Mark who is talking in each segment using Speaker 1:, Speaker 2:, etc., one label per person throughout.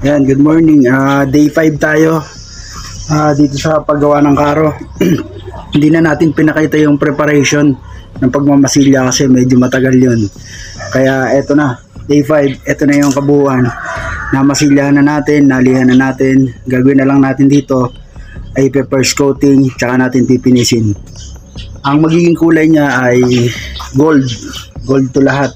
Speaker 1: Yan, good morning. Day 5 tayo dito sa paggawa ng karo. Hindi na natin pinakita yung preparation ng pagmamasilya kasi medyo matagal yun. Kaya eto na, day 5, eto na yung kabuuan. Namasilyahan na natin, nalihan na natin. Gagawin na lang natin dito ay first coating, tsaka natin pipinisin. Ang magiging kulay niya ay gold to lahat.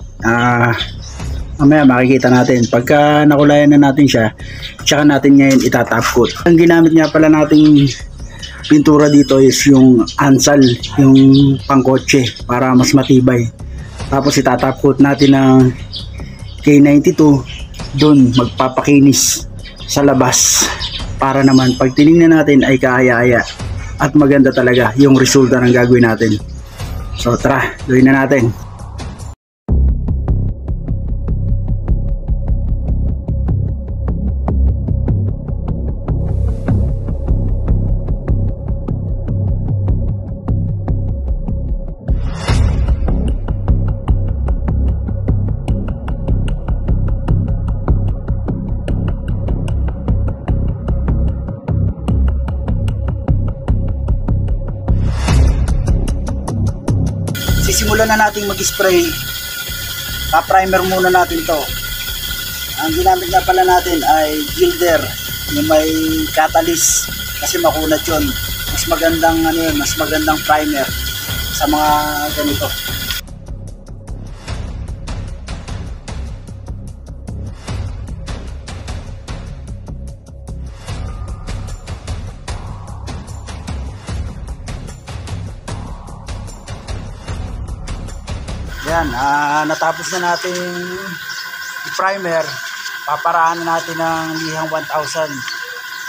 Speaker 1: Mamaya makikita natin pagka nakulayan na natin siya, tsaka natin ngayon itatop coat. Ang ginamit nga pala nating pintura dito is yung ansal, yung pangkotse para mas matibay. Tapos itatop coat natin ng K92 dun, magpapakinis sa labas para naman pag tinignan natin ay kaaya-aya at maganda talaga yung resulta ng gagawin natin. So tara, gawin na natin. Sisimulan na natin mag-spray. Pa-primer muna natin to. Ang ginamit nga pala natin ay Gilder, yung may catalyst kasi makunat yun. Mas magandang mas magandang primer sa mga ganito. Yan, natapos na natin i-primer. Paparaan natin ng lihang 1000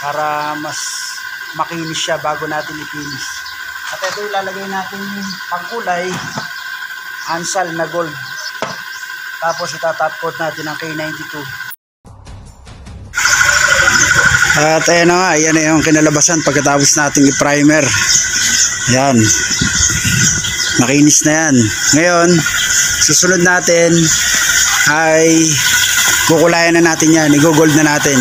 Speaker 1: para mas makinis siya bago natin i-finish. At ito ilalagay natin pangkulay, ansal na gold. Tapos itatop coat natin ng K92. At ayan na nga, yan na yung kinalabasan pagkatapos natin i-primer. Yan, makinis na yan. Ngayon, susunod natin ay kukulayan na natin yan, i-gold na natin.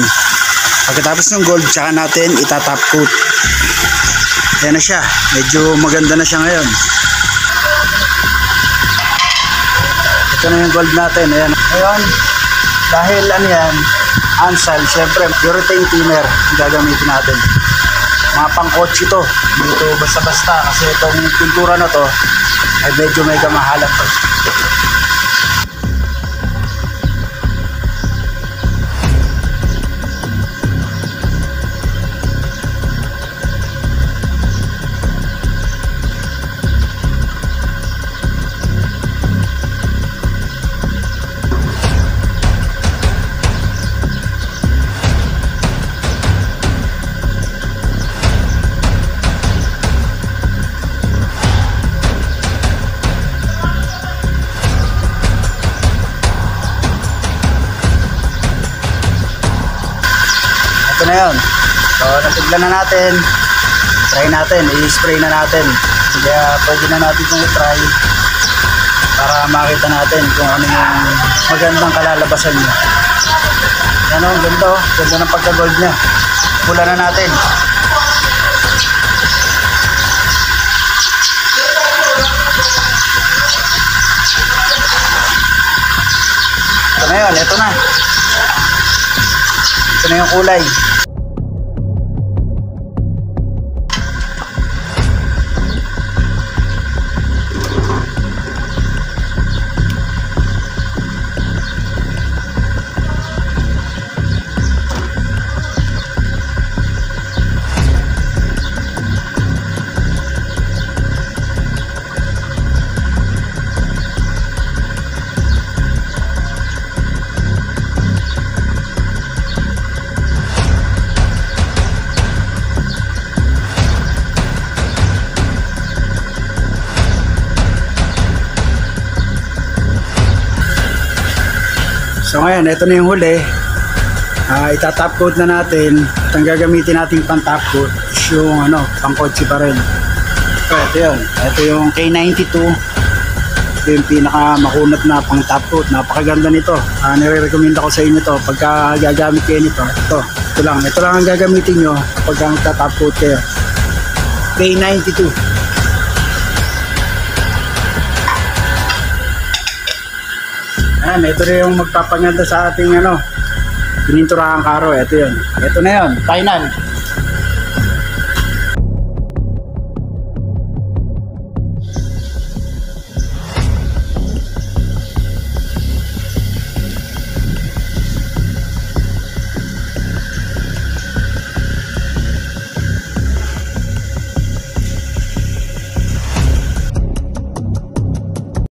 Speaker 1: Pagkatapos ng gold, tsaka natin itatop coat. Ayan na siya, medyo maganda na siya ngayon. Ito na yung gold natin. Ayan. Ngayon, dahil ano yan, ansal, syempre urethane thinner gagamitin natin. Mga pangkotse to, dito basta-basta kasi itong pintura na to ay medyo may kamahalan to. Ito na yun. So natiglan na natin. Try natin, i-spray na natin. Kaya pwede na natin itong i-try para makita natin kung ano yung magandang kalalabasan niya. Yan o, ganda o. Ganda ng pagka-gold niya. Pula na natin. Ito na yun, ito na. Ito na yung kulay. So ngayon, ito na yung huli. Itatop coat na natin. At ang gagamitin natin pang top coat is yung pangkotse pa rin. So ito yun. Ito yung K92 Ito yung pinakamakunat na pang top coat. Napakaganda nito. Nire-recommend ko sa inyo to pagka gagamit kayo nito. Ito lang ang gagamitin nyo pagka magta-top coat kayo. K92. Ito rin yung magpapaganda sa ating pininturahan karo. Ito yun. Ito na yun. Final.